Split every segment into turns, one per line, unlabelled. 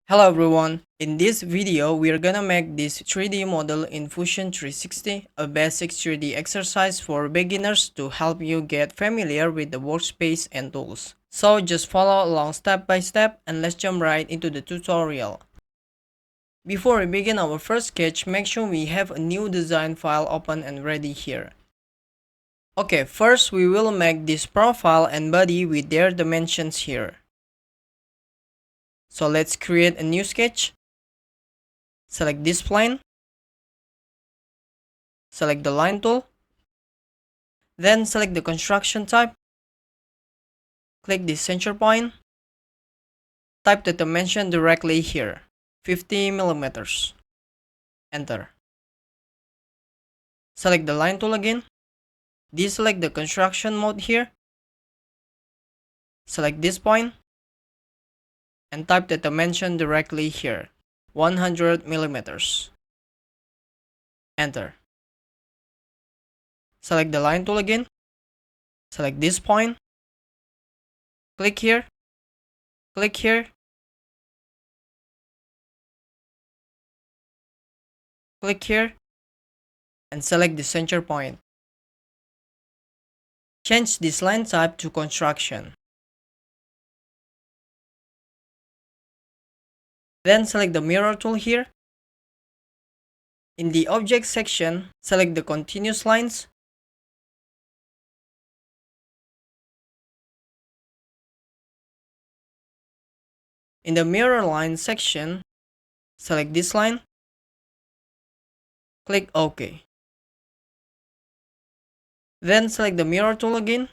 Hello everyone, in this video we are gonna make this 3D model in Fusion 360, a basic 3D exercise for beginners to help you get familiar with the workspace and tools. So just follow along step by step and let's jump right into the tutorial. Before we begin our first sketch, make sure we have a new design file open and ready here. Okay, first we will make this profile and body with their dimensions here. So let's create a new sketch. Select this plane. Select the line tool. Then select the construction type. Click the center point. Type the dimension directly here, 50 millimeters. Enter. Select the line tool again. Deselect the construction mode here. Select this point. And type the dimension directly here, 100 millimeters. Enter. Select the line tool again. Select this point. Click here. Click here. Click here. And select the center point. Change this line type to construction. Then select the mirror tool here. In the object section, select the continuous lines. In the mirror line section, select this line. Click OK. Then select the mirror tool again.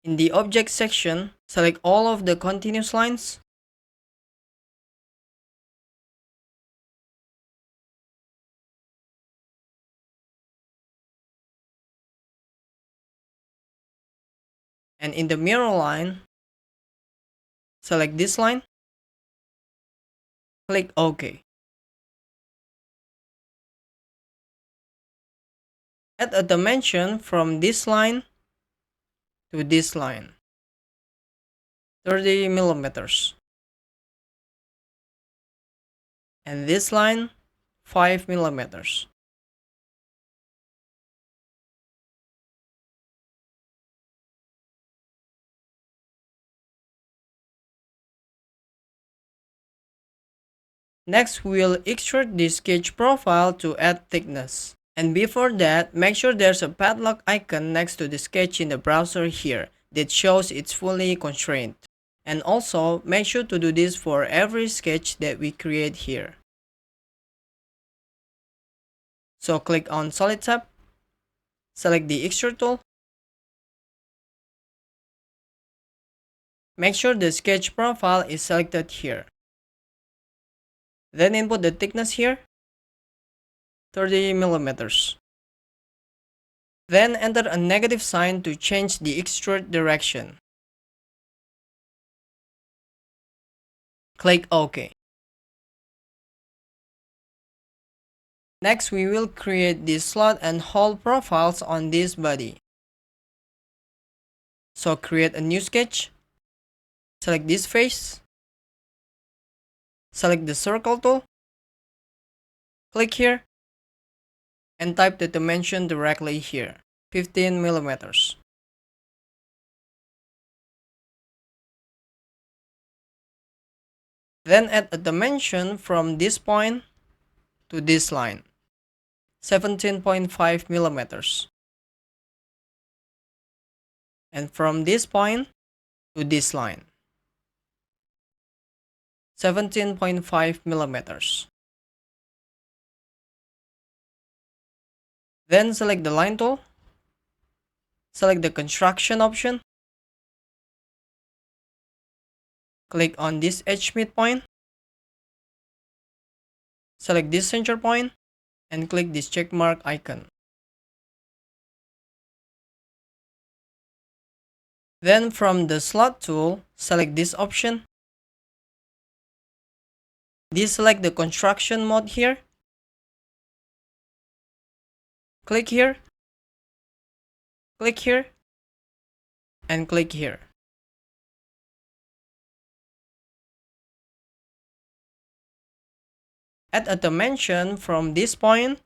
In the object section, select all of the continuous lines. And in the mirror line, select this line. Click OK. Add a dimension from this line to this line, 30 millimeters. And this line, 5 millimeters. Next, we'll extrude this sketch profile to add thickness. And before that, make sure there's a padlock icon next to the sketch in the browser here that shows it's fully constrained. And also, make sure to do this for every sketch that we create here. So click on Solid tab, select the Extrude tool. Make sure the sketch profile is selected here. Then input the thickness here, 30 millimeters. Then enter a negative sign to change the extrude direction. Click OK. Next, we will create the slot and hole profiles on this body. So create a new sketch. Select this face. Select the circle tool. Click here. And type the dimension directly here, 15 millimeters. Then add a dimension from this point to this line, 17.5 millimeters. And from this point to this line, 17.5 millimeters. Then select the line tool. Select the construction option. Click on this edge midpoint. Select this center point and click this checkmark icon. Then from the slot tool, select this option. Deselect the construction mode here. Click here. Click here. And click here. Add a dimension from this point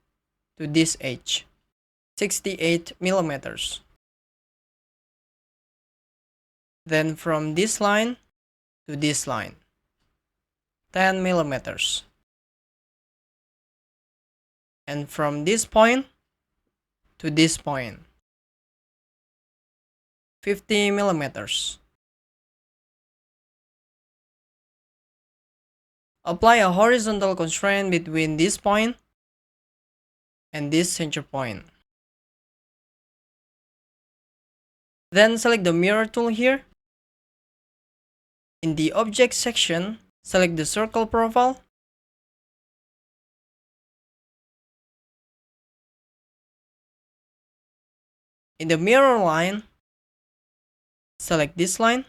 to this edge, 68 millimeters. Then from this line to this line, 10 millimeters. And from this point to this point, 50 millimeters. Apply a horizontal constraint between this point and this center point. Then select the mirror tool here. In the object section, select the circle profile. In the mirror line, select this line.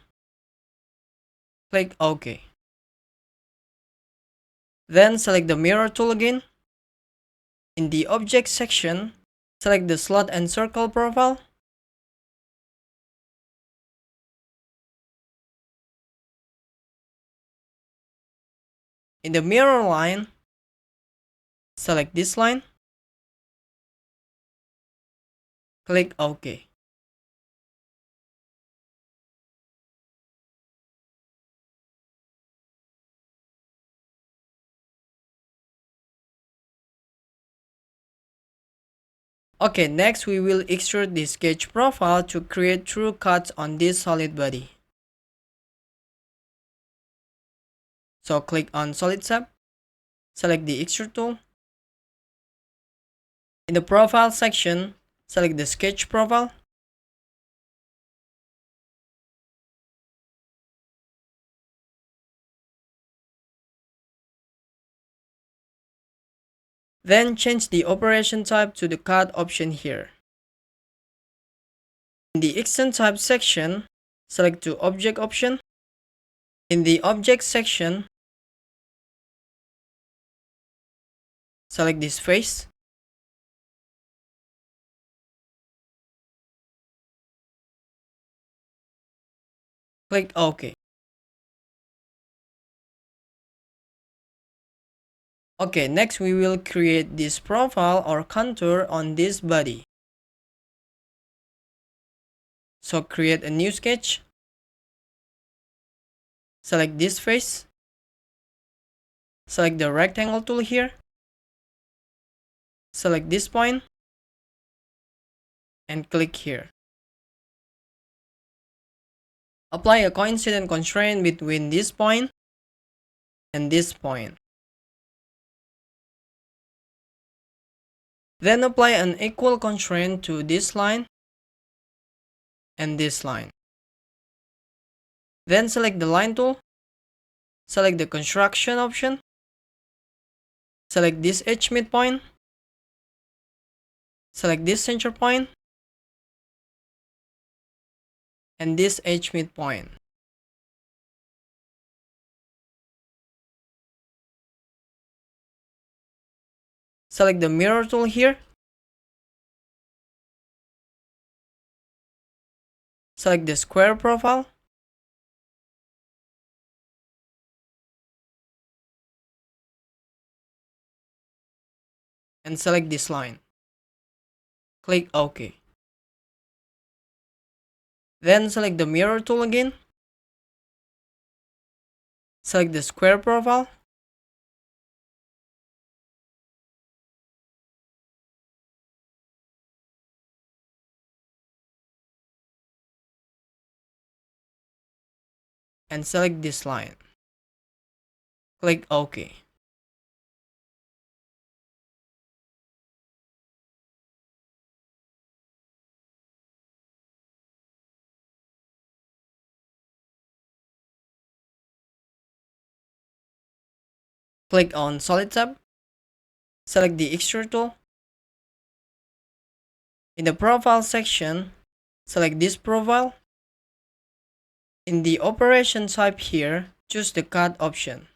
Click OK. Then select the mirror tool again. In the object section, select the slot and circle profile. In the mirror line, select this line. Click OK. Okay, next we will extrude the sketch profile to create true cuts on this solid body. So click on Solid Tab, select the Extrude tool. In the Profile section, select the Sketch Profile. Then change the operation type to the cut option here. In the Extend Type section, select the Object option. In the Object section, select this face. Click OK. Okay, next we will create this profile or contour on this body. So create a new sketch. Select this face. Select the rectangle tool here. Select this point. And click here. Apply a coincident constraint between this point and this point. Then apply an equal constraint to this line and this line. Then select the line tool. Select the construction option. Select this edge midpoint. Select this center point and this edge midpoint. Select the mirror tool here. Select the square profile. And select this line. Click OK. Then select the mirror tool again. Select the square profile. And select this line. Click OK. Click on Solid Tab. Select the Extrude tool. In the Profile section, select this profile. In the Operation type here, choose the Cut option.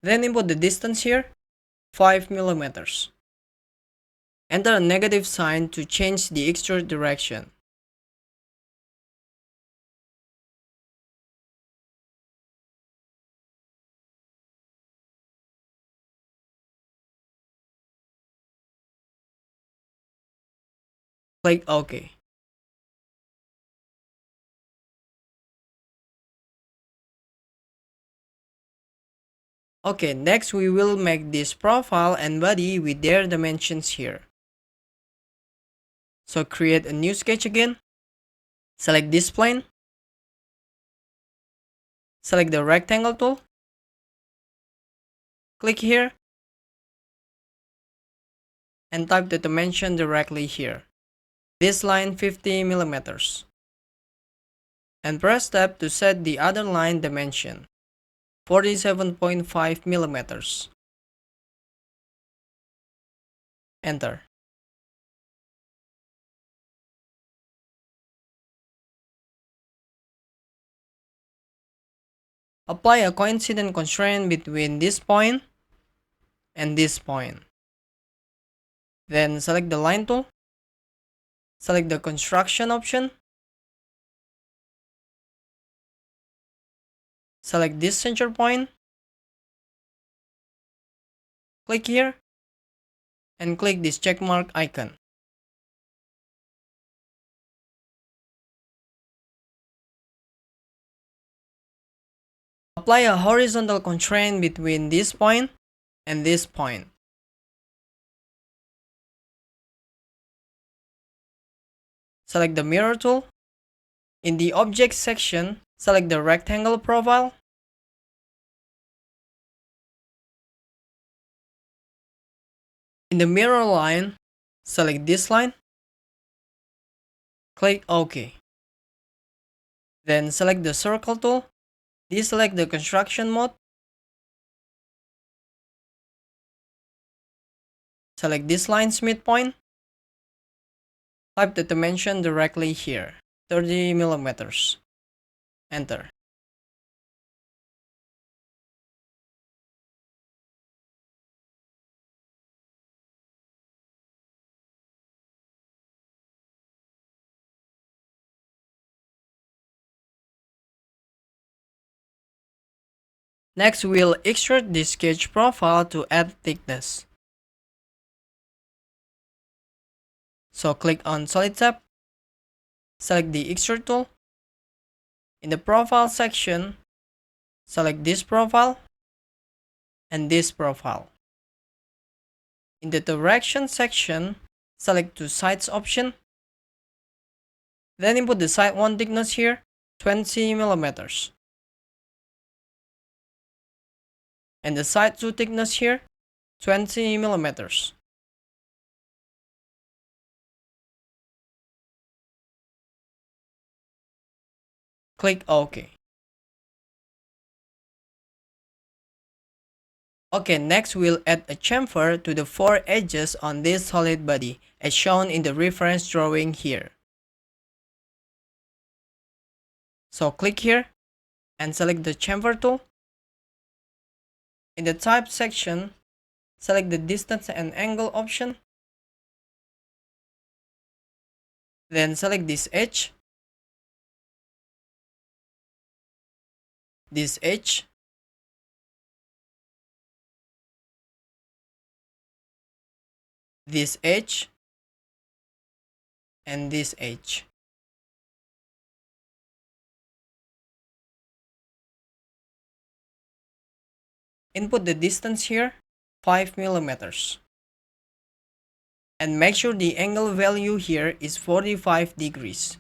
Then input the distance here, 5 millimeters. Enter a negative sign to change the extrude direction. Click OK. Okay, next we will make this profile and body with their dimensions here. So create a new sketch again. Select this plane. Select the rectangle tool. Click here. And type the dimension directly here. This line 50 millimeters. And press tab to set the other line dimension. 47.5 millimeters. Enter. Apply a coincident constraint between this point and this point. Then select the line tool. Select the construction option. Select this center point. Click here. And click this checkmark icon. Apply a horizontal constraint between this point and this point. Select the mirror tool. In the object section, select the rectangle profile. In the mirror line, select this line. Click OK. Then select the circle tool. Deselect the construction mode. Select this line's midpoint. Type the dimension directly here, 30 millimeters. Enter. Next, we'll extrude the sketch profile to add thickness. So click on Solid tab. Select the Extrude tool. In the Profile section, select this profile and this profile. In the Direction section, select the Sides option. Then input the side 1 thickness here, 20 millimeters. And the side 2 thickness here, 20 millimeters. Click OK. Okay, next we'll add a chamfer to the 4 edges on this solid body as shown in the reference drawing here. So click here and select the chamfer tool. In the type section, select the distance and angle option. Then select this edge, this edge, this edge, and this edge. Input the distance here, 5 millimeters. And make sure the angle value here is 45 degrees.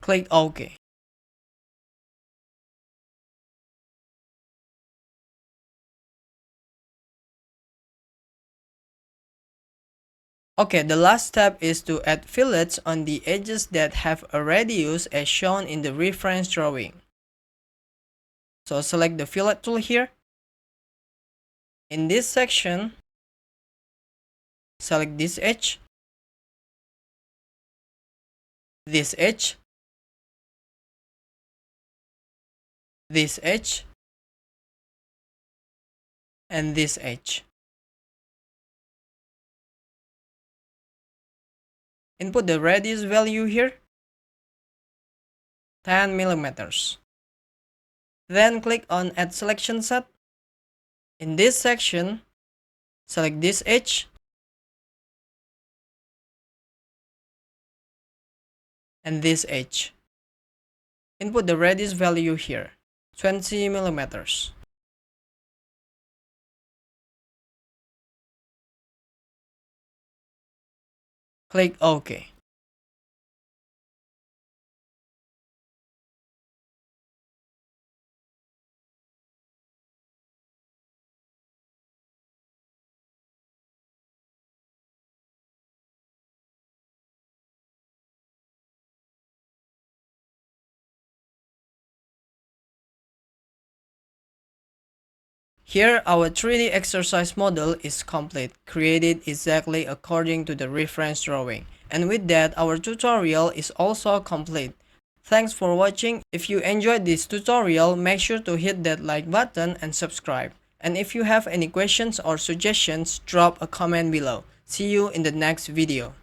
Click OK. Okay, the last step is to add fillets on the edges that have a radius as shown in the reference drawing. So select the fillet tool here. In this section, select this edge, this edge, this edge, and this edge. Input the radius value here, 10 millimeters. Then click on Add Selection Set. In this section, select this edge, and this edge. Input the radius value here, 20 millimeters. Click OK. Here our 3D exercise model is complete, created exactly according to the reference drawing. And with that, our tutorial is also complete. Thanks for watching. If you enjoyed this tutorial, make sure to hit that like button and subscribe. And if you have any questions or suggestions, drop a comment below. See you in the next video.